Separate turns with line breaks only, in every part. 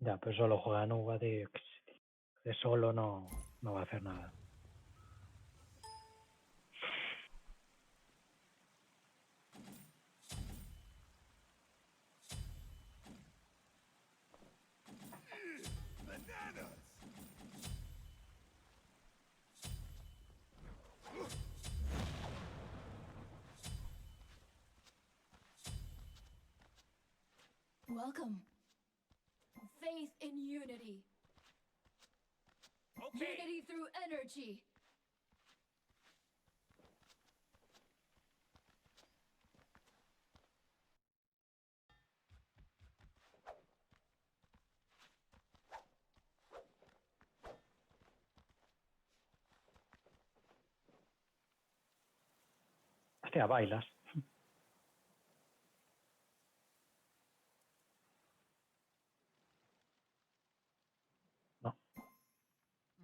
Ya, pero solo juega Nuba de solo no va a hacer nada.
Welcome. Faith in unity.
Okay.
Unity through energy.
Hostia, bailas. No,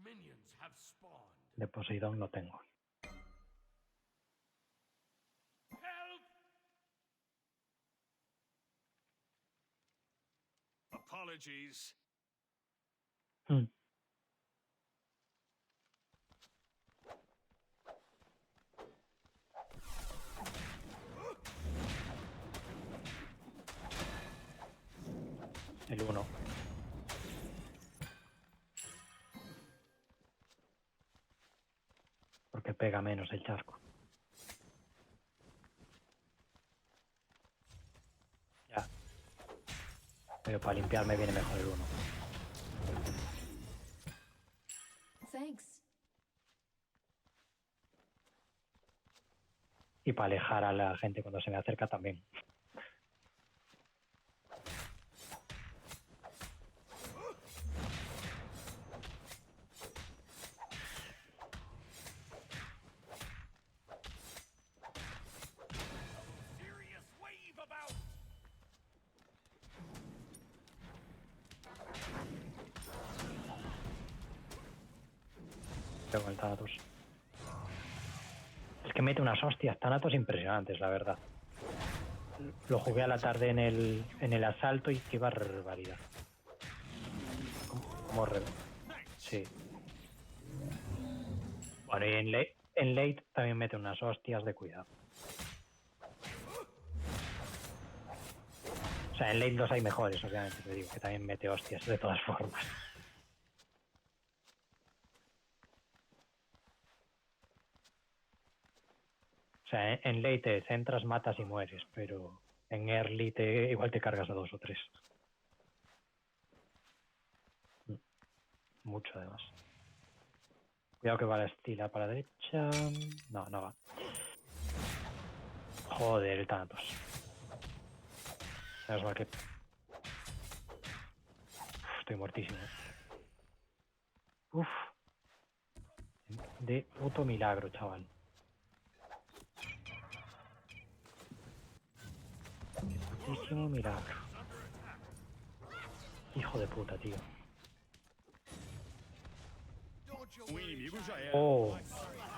Minions have spawned.
de Poseidón no tengo.
Help! Apologies.
Hmm. El 1. Porque pega menos el chasco. Ya. Pero para limpiarme viene mejor el 1.
Thanks.
Y para alejar a la gente cuando se me acerca también.
Serious wave about.
Tengo el Thanatos. Es que mete unas hostias Thanatos impresionantes, la verdad. Lo jugué a la tarde en el asalto y qué barbaridad. Como sí. Bueno, y en late también mete unas hostias de cuidado. O sea, en late los hay mejores, obviamente, te digo, que también mete hostias de todas formas. O sea, en late te centras, matas y mueres, pero en early igual te cargas a 2 o 3. Mucho además. Cuidado que va la estila para la derecha. No, no va. Joder, el Thanatos. Menos mal que... estoy muertísimo. Uf. De puto milagro, chaval. Putísimo milagro. Hijo de puta, tío.
O inimigo já era.
Oh.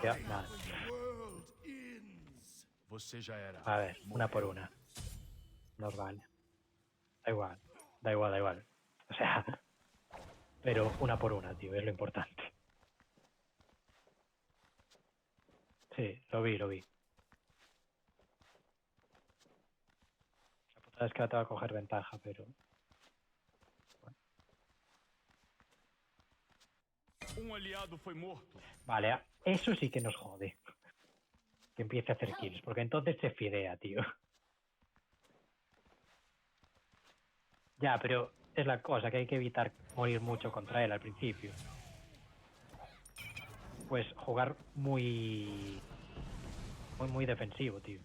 Ya, nada.
World ends. Você já era.
A ver, una por una. Nos vale. Da igual. Da igual, da igual. O sea... pero una por una, tío. Es lo importante. Sí, lo vi, lo vi. La putada es que ahora te va a coger ventaja, pero... bueno.
Un aliado foi morto.
Vale, eso sí que nos jode. Que empiece a hacer kills, porque entonces se fidea, tío. Ya, pero es la cosa, que hay que evitar morir mucho contra él al principio. Pues jugar muy defensivo, tío.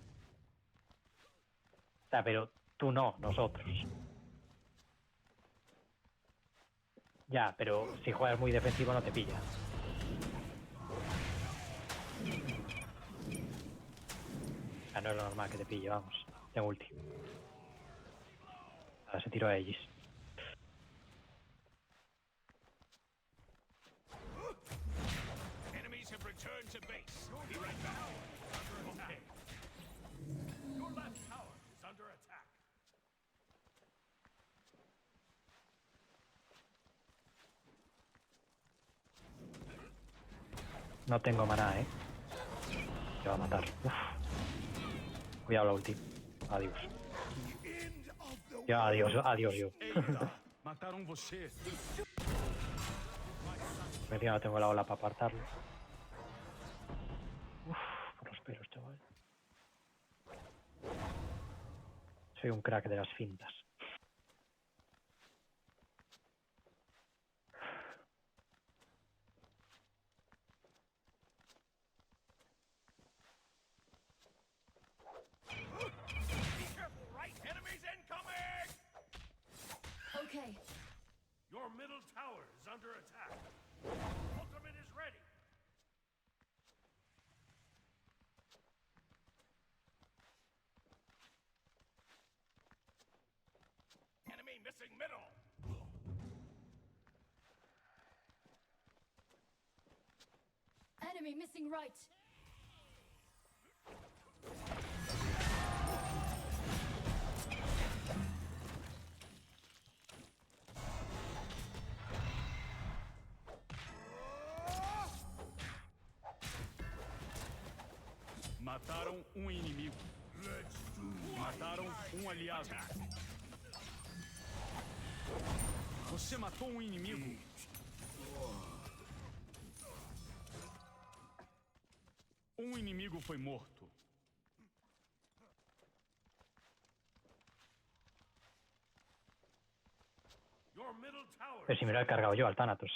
O sea, pero tú no, nosotros. Ya, pero si juegas muy defensivo no te pilla. O sea, no es lo normal que te pille, vamos. Tengo ulti. Ahora se tiró a Aegis.
Enemies have returned to base. Be right back. Okay. Your left tower is under attack.
No tengo maná, Me va a matar. Uf. Cuidado la ulti. Adiós. Ya, adiós, adiós yo.
Eita, mataram você.
Encima no tengo la ola para apartarlo. Uf, por los pelos, chaval. Soy un crack de las fintas.
Be careful, right? Enemies incoming!
Okay.
Your middle tower is under attack. Ultimate is ready. Enemy missing middle.
Enemy missing right.
Mataram um inimigo. Mataram um aliado. Você matou um inimigo. Um inimigo foi morto. Your middle tower.
Pero si me lo he cargado yo al Thanatos.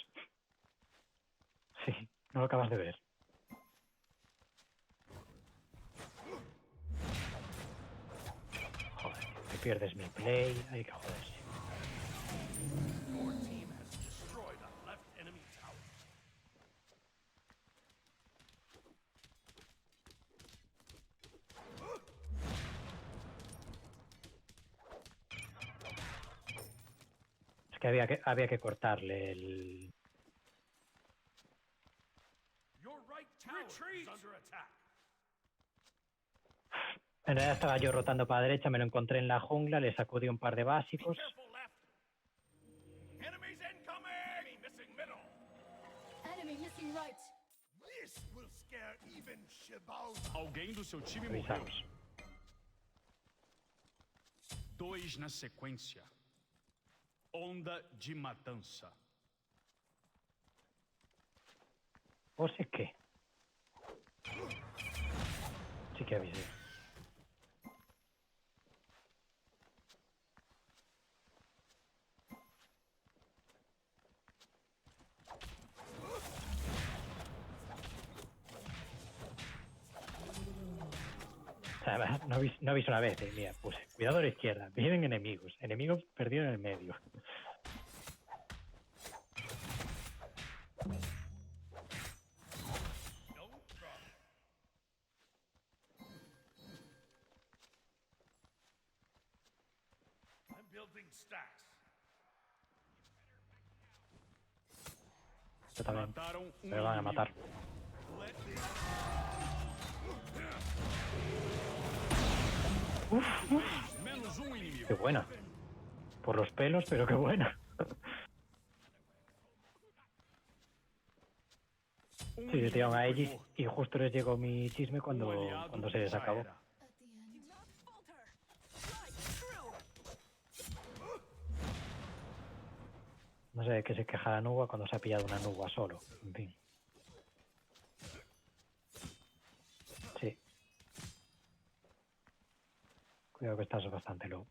Sí, no lo acabas de ver. Joder, te pierdes mi play. Hay que joderse.
Your team has destroyed a left enemy tower.
Es que había que cortarle el...
Your right tower is under attack.
En realidad estaba yo rotando para la derecha, me lo encontré en la jungla, le sacudí un par de
Be
básicos.
careful, left. Enemies incoming. Enemy missing middle.
Enemy missing right.
This will scare even Shibao. Alguém do seu time morreu.
Revisamos.
2 na sequência. Onda de matança.
¿O sé qué? Sí que avisé. O sea, no aviso una vez, mira, puse, cuidado a la izquierda, vienen enemigos, enemigos perdidos en el medio.
No problem. I'm building stacks.
Yo también,
Mataram um
me van a matar.
Let menos um inimigo.
Qué buena. Por los pelos, pero qué buena.
Um
Sí, se tiraron a
inimigo
Aegis
foi morto.
y justo les llegó mi chisme
Um
cuando
aliado
se les
já
acabó.
era.
At the end.
No sé de qué se queja la Nuba cuando se ha pillado una Nuba solo. En fin. Sí. Cuidado que estás bastante low.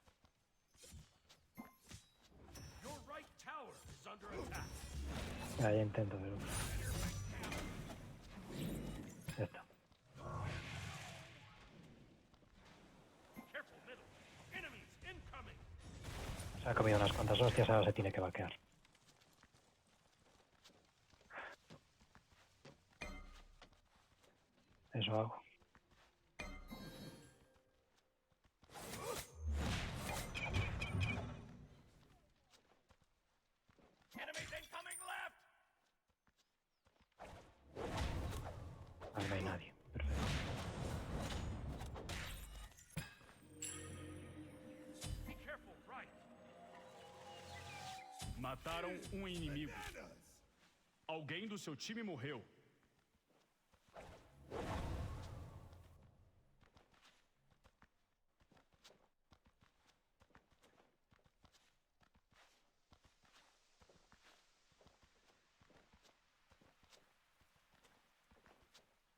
Your right tower is under attack.
Ya intento, pero... Ya está.
Careful middle. Enemies incoming.
Se ha comido unas cuantas hostias, ahora se tiene que vaquear. Eso hago.
Enemies incoming left.
Ahí no hay nadie. Perfecto.
Be careful, right. Mataram um inimigo. Alguém do seu time morreu.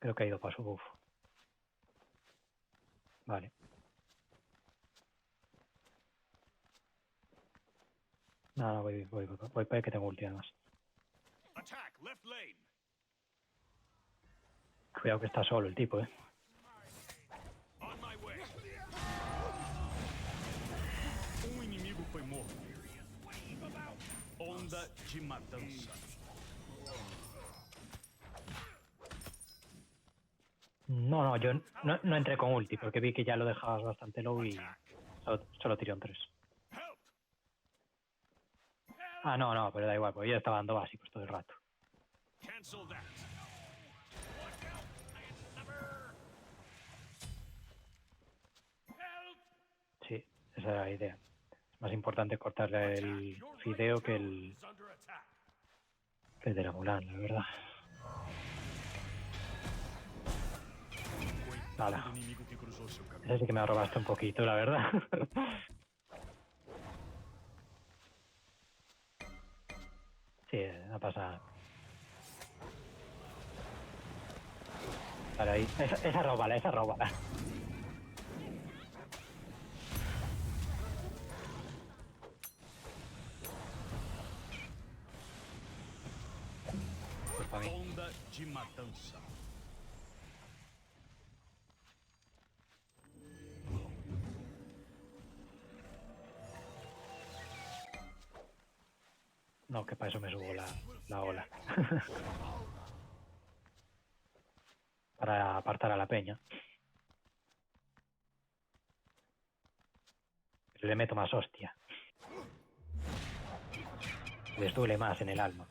Creo que ha ido para su buff. Vale. No, voy para que tengo ulti además.
Attack left lane.
Cuidado que está solo el tipo,
On my way. Inimigo foi morto. Onda de matança.
No, yo no entré con ulti porque vi que ya lo dejabas bastante low y solo tiré un 3.
Help!
Ah, no, pero da igual, porque yo estaba dando básicos todo el rato.
Cancel that. Help!
Sí, esa era la idea. Es más importante cortarle el fideo que el
Is under attack.
de la Mulan, la verdad. Nada.
Inimigo que cruzou seu caminho.
Ese sí que me robaste un poquito, la verdad. Sí, no pasa nada. Vale, ahí. Esa róbala. Pues para mí.
Onda de matança.
No, que para eso me subo la ola. Para apartar a la peña. Pero le meto más hostia. Les duele más en el alma.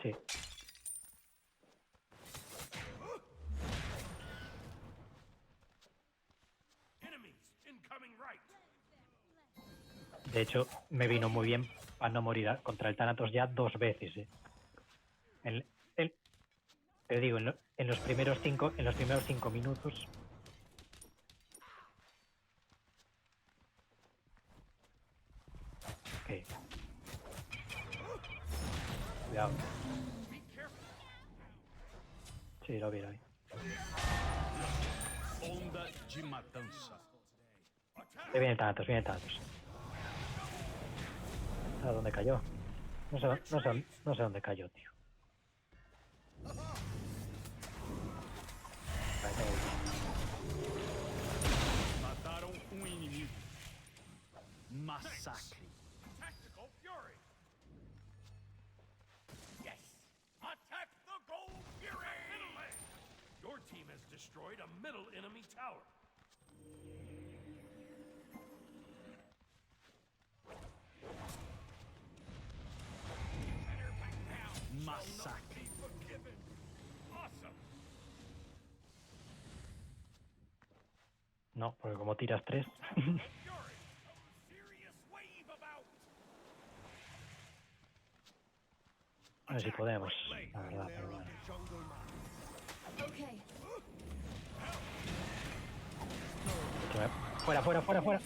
Sí.
Enemies incoming right.
De hecho, me vino muy bien para no morir contra el Thanatos ya 2 veces, Te digo, en los primeros 5 minutos. Ok. Cuidado. Sí, lo vi.
Onda de matança.
Viene el Thanatos. ¿A dónde cayó? No sé dónde cayó, tío. Vale, tengo ulti.
Mataram inimigo. Massacre. Tactical fury. Yes. Attack the gold fury. Your team has destroyed a middle enemy tower. Massacre. Awesome.
No, porque como tiras 3.
Fury. Serious wave about.
A ver si podemos, la verdad, pero bueno.
Okay.
Fuera.
Have returned to base.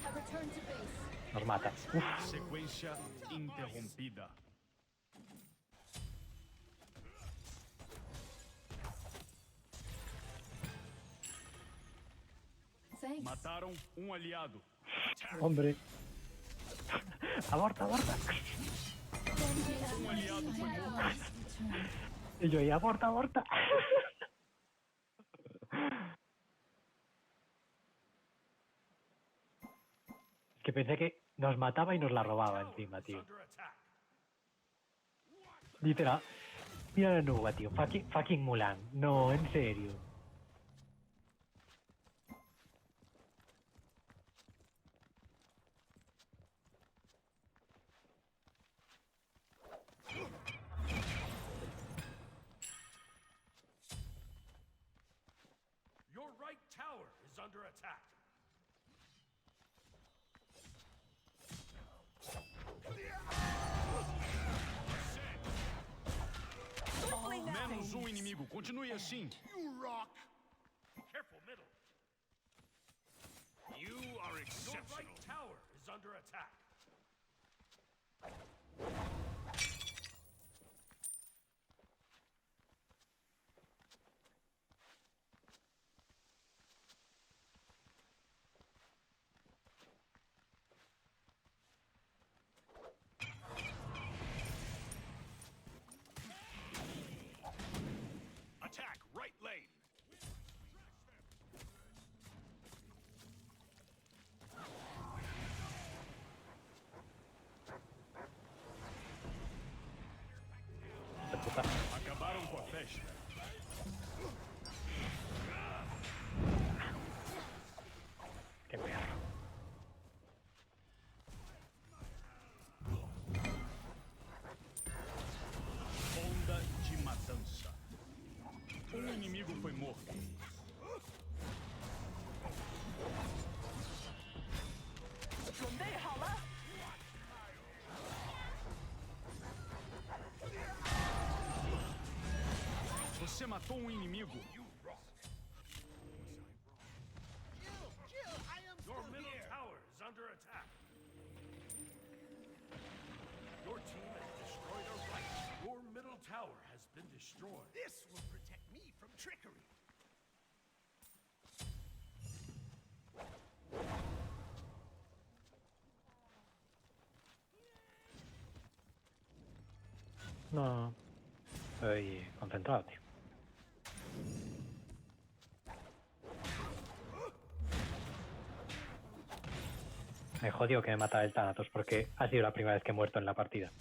Nos mata. Uf,
Sequência interrompida.
Thanks.
Mataram aliado.
hombre. Aborta.
Aliado foi morto.
Y yo ahí, aborta. Que pensé que nos mataba y nos la robaba encima, tío.
Under attack.
Literal. Mira la nuba, tío. Fucking Mulan. No, en serio.
Your right tower is under attack. Menos inimigo. Continue assim. You rock. Careful middle. You are exceptional. Your right tower is under attack. floresta.
Qué perro.
Onda de matança. Inimigo foi morto. Você matou inimigo. Your middle tower is under attack. Your team has destroyed a right. Your middle tower has been destroyed.
This will protect me from trickery.
No. Estoy concentrado, tío. Me jodió que me matara el Thanatos porque ha sido la primera vez que he muerto en la partida.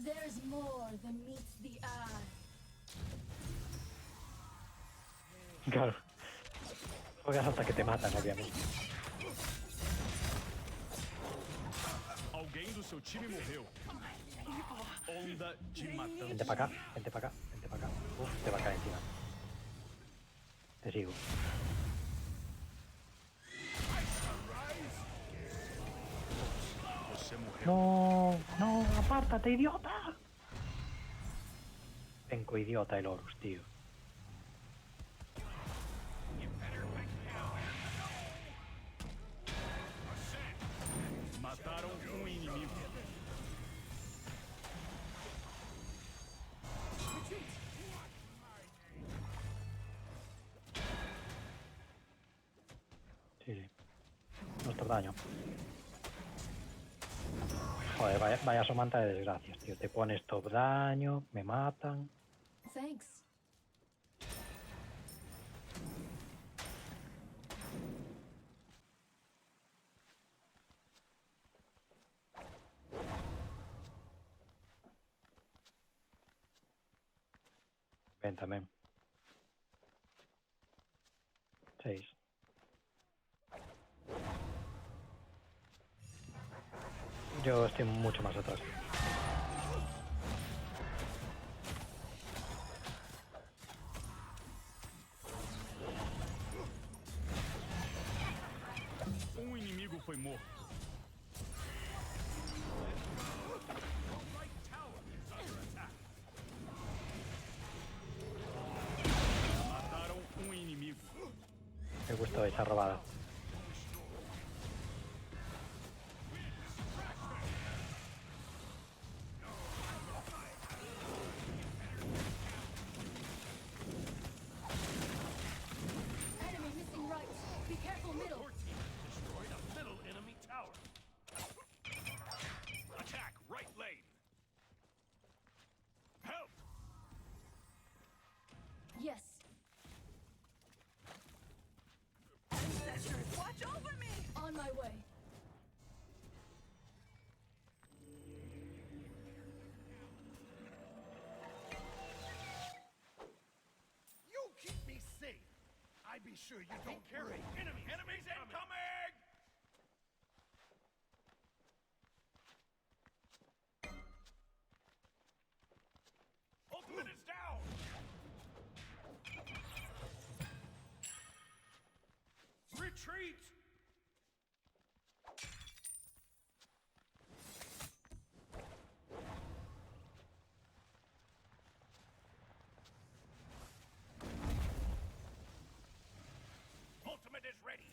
There's more than meets the eye.
Claro. Juegas hasta que te matan, obviamente.
Alguém do seu time morreu. Onda de matança.
Vente para acá, vente para acá, vente para acá. Uf, te va a caer encima. Te sigo.
Você morreu.
No, no, apártate, idiota. Tengo idiota el Horus, tío.
Mataram inimigo.
Sí, sí. Nuestro daño. Joder, vaya somanta de desgracias, tío. Te pones top daño, me matan.
Thanks.
Ven también. 6. Yo estoy mucho más atrás.
Inimigo foi morto. Mataram inimigo.
Me gustó esa robada.
Enemy missing right. Be careful middle.
Your team has destroyed a middle enemy tower. Attack right lane. Help!
Yes.
Watch over me!
On my way.
You keep me safe. I be sure you don't carry.
Enemies incoming! Ultimate is down! Retreat! Ultimate is ready!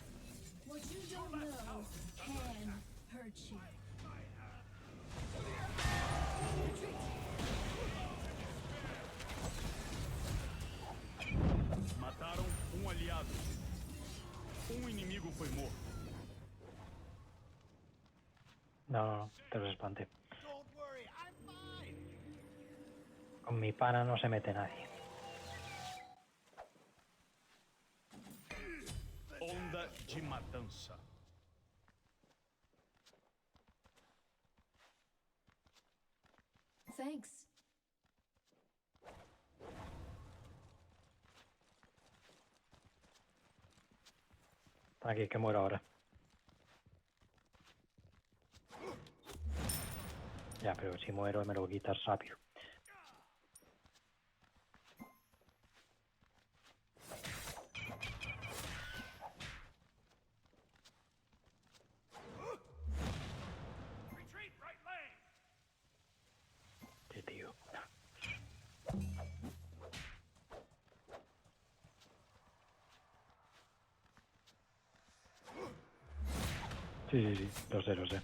What you don't know can hurt you. Retreat.
Mataram aliado. Inimigo foi morto.
No, no, no, te los espanté.
Don't worry, I'm fine.
Con mi pana no se mete nadie.
Onda de matança.
thanks.
Aquí que muero ahora. Ya, pero si muero me lo quitas rápido.
Retreat, right lane!
Sí, tío. Sí. Lo sé.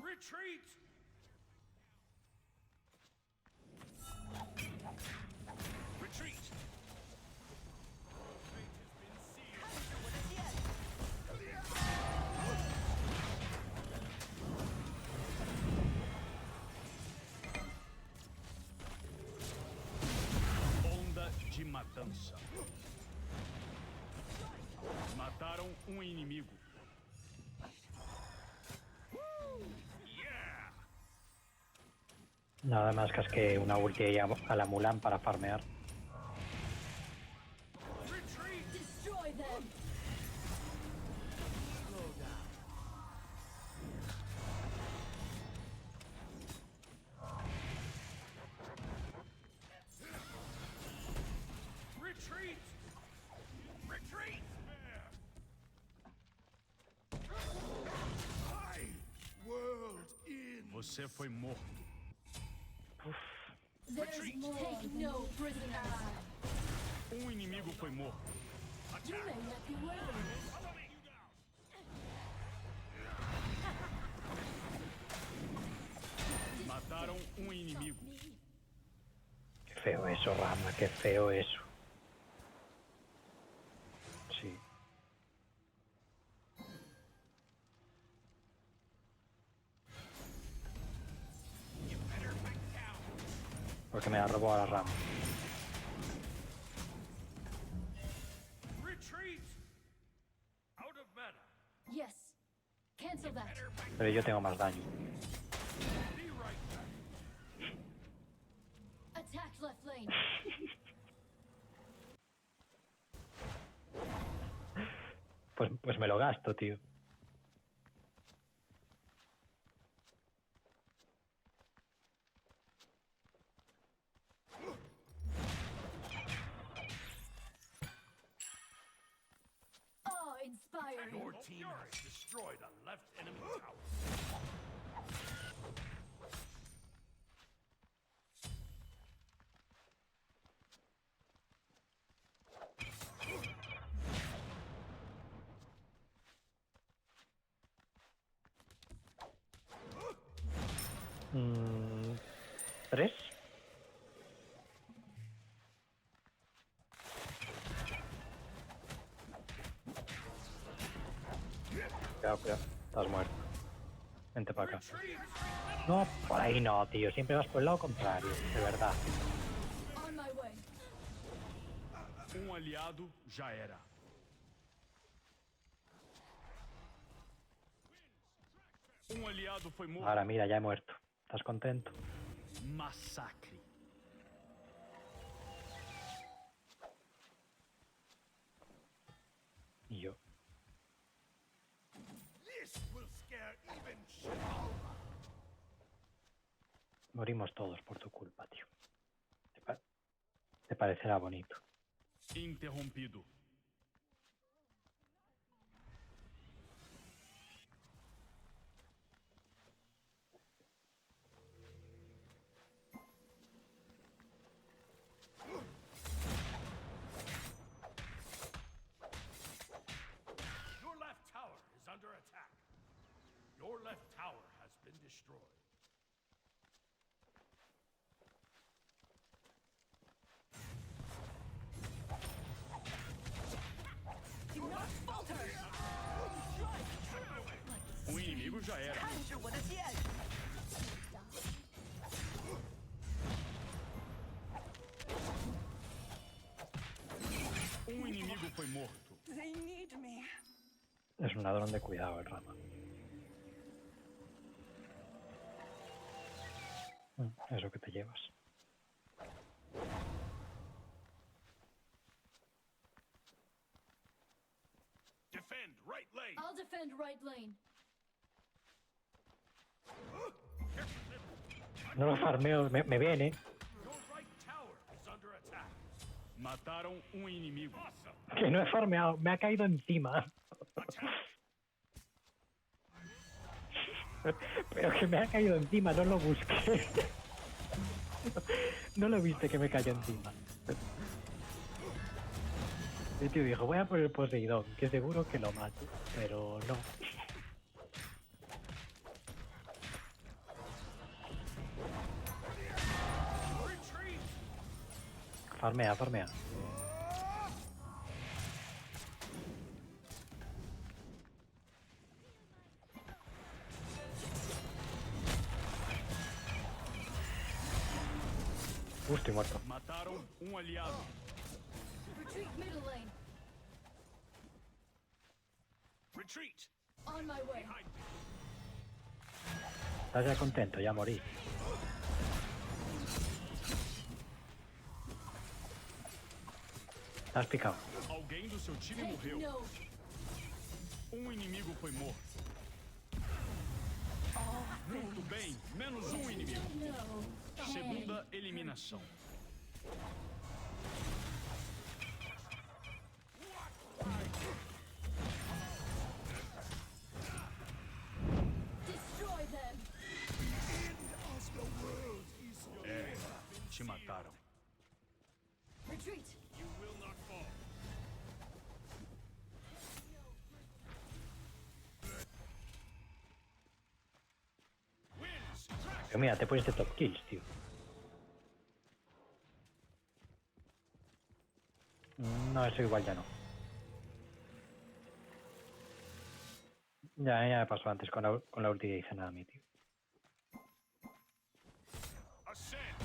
Retreat! Retreat! Fate has been sealed. Onda de matança. Mataram um inimigo. Yeah!
Nada más que una ulti ahí a la Mulan para farmear.
Retreat!
Destroy them.
Retreat! Retreat!
I world in.
Você foi morto.
There's more. Take no prisoners.
Inimigo foi morto.
You may not be worthy.
Mataram inimigo.
Qué feo eso, Rama, qué feo eso. Sí. Porque me ha robado a la Rama.
Retreat! Out of mana.
Yes. Cancel that.
Pero yo tengo más daño.
Be right back.
Attack left lane.
Pues me lo gasto, tío.
Oh, inspiring.
Your team has destroyed a left enemy tower.
¿Tres? Cuidado. Estás muerto. Vente para acá.
Retreat!
No, por ahí no, tío. Siempre vas por el lado contrario, de verdad.
On my way.
Aliado já era. Aliado foi morto.
Ahora mira, ya he muerto. ¿Estás contento?
Massacre.
Y yo.
This will scare even Shinola.
Morimos todos por tu culpa, tío. Te parecerá bonito.
Interrompido. Your left tower is under attack. Your left tower has been destroyed.
Do not falter!
O inimigo já era.
看着我的剑！
Inimigo foi morto.
They need me.
Es un ladrón de cuidado el rama. Eso que te llevas.
Defend right lane.
I'll defend right lane.
No lo farmeo, me viene.
Your right tower is under attack. Mataram inimigo. Awesome.
Que no he farmeado, me ha caído encima. Pero que me ha caído encima, no lo busqué. No lo viste que me cayó encima. El tío dijo, voy a por el Poseidón, que seguro que lo mato. Pero no.
Retreat.
Farmea, farmea. Estoy muerto.
Mataram aliado.
Retreat middle lane.
Retreat.
On my way.
Behind me.
Estás ya contento, ya morí. Estás picado.
Alguém do seu time
Take
morreu.
note.
Inimigo foi morto. Muito bem, menos inimigo.
No.
Segunda eliminação.
Destroy them.
Te mataram.
Retreat.
You will not fall. Wins.
Pero mira, te pones de top kills, tío. No, eso igual ya no. Ya me pasó antes con la ulti y hice nada a mí, tío.
Ascend.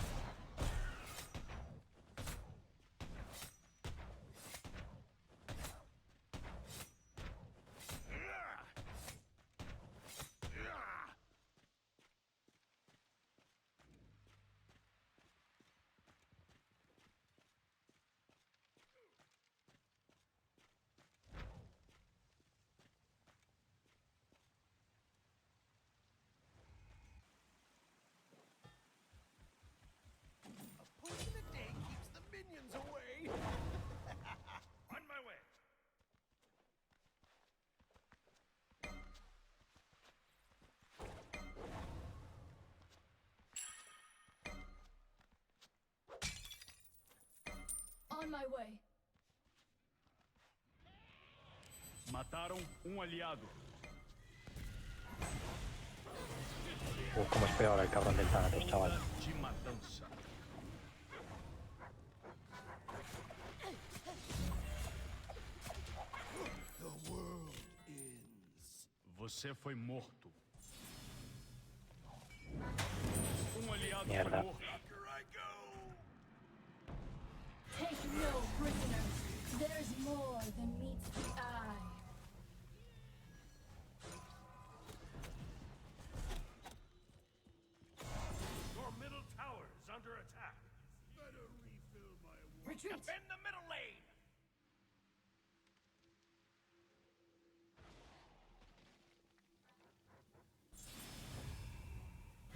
Push in the day keeps the minions away.
On my way.
On my way.
Mataram aliado.
Cómo es peor el cabrón del Thanatos, chaval.
De matança.
The world ends.
Você foi morto. Aliado
Mierda.
foi morto.
Here I go.
Take no prisoners. There's more than meets the eye.
Your middle tower is under attack.
Better refill my water.
Retreat.
Defend the middle lane.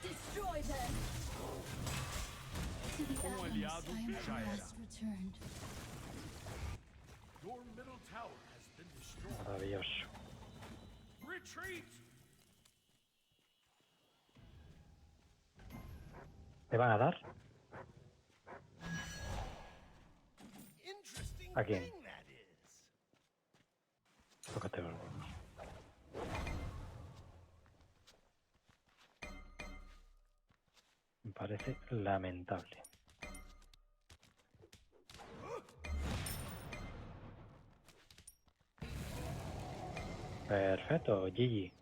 Destroy them. To the Adams,
aliado
I am
já
at
era.
last returned.
Your middle tower has been destroyed.
Maravilloso.
Retreat.
¿Te van a dar?
Interesting
¿A quién?
thing that is.
Tócate los huevos. parece lamentable. Perfecto, GG.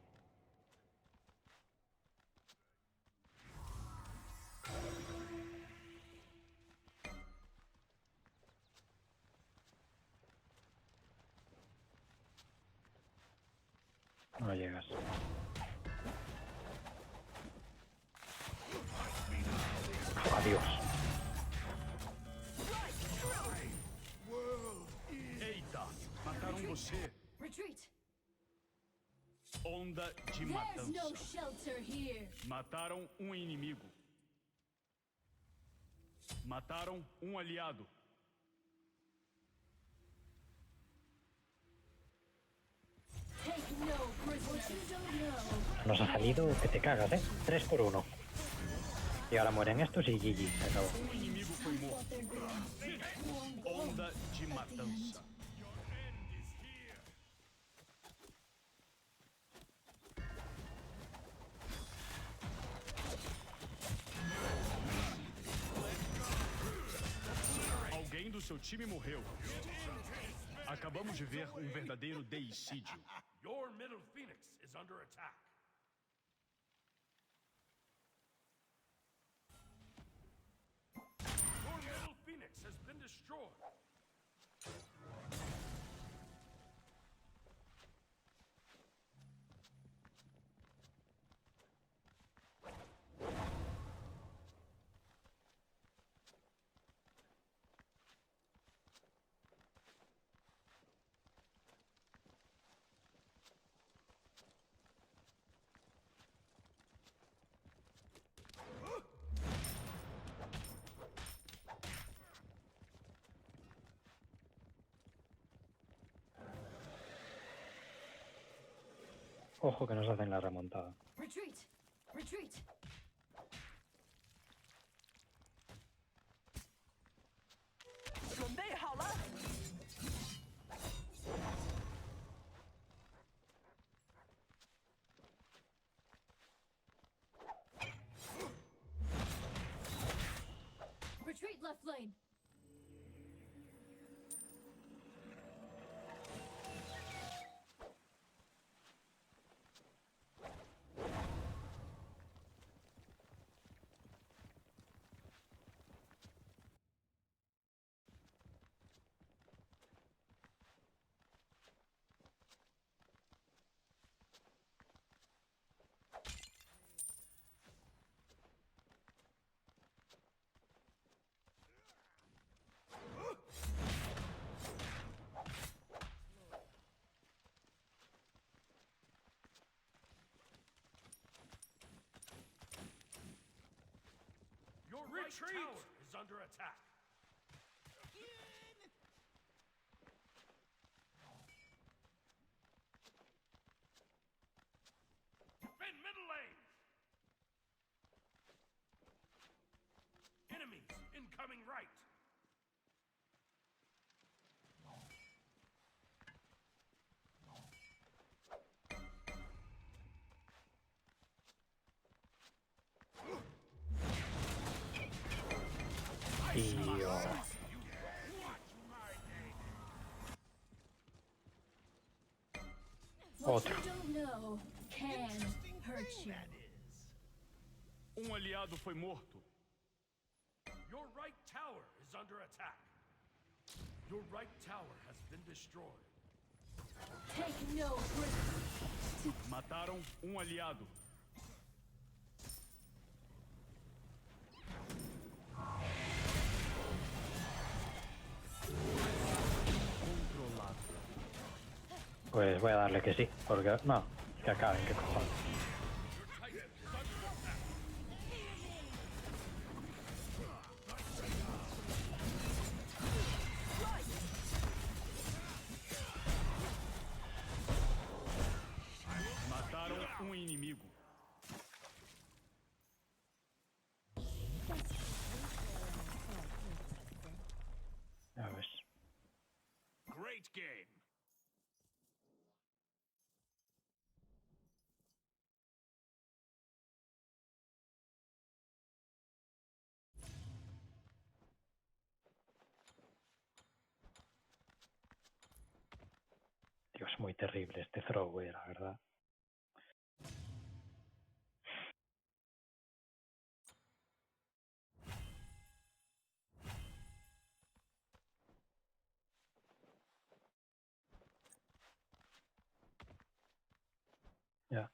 No llegas. Adiós.
Eita, mataram você.
Retreat.
Onda de
There's no
matança.
shelter here.
Mataram um inimigo. Mataram um aliado.
Take no prisoners. What you don't know.
Nos ha salido que te cagas, 3 por 1. Y ahora mueren estos y GG. Se acabó.
Um inimigo foi morto.
What they're doing.
Onda de matança. Alguém do seu time morreu. Acabamos de ver um verdadeiro deicídio. Your middle phoenix is under attack. Your middle phoenix has been destroyed.
Ojo que nos hacen la remontada.
Retreat. Retreat. Retreat left lane.
Your retreat tower is under attack. Defend middle lane. Enemies incoming right.
Tío.
What
Otro.
you don't know can hurt you.
Aliado foi morto. Your right tower is under attack. Your right tower has been destroyed.
Take no prisoners.
Mataram aliado. Controlado.
Pues voy a darle que sí, porque no, que acaben, que cojones.
Mataram inimigo.
Ya ves.
Great game.
muy terrible este throwaway, la verdad. Ya.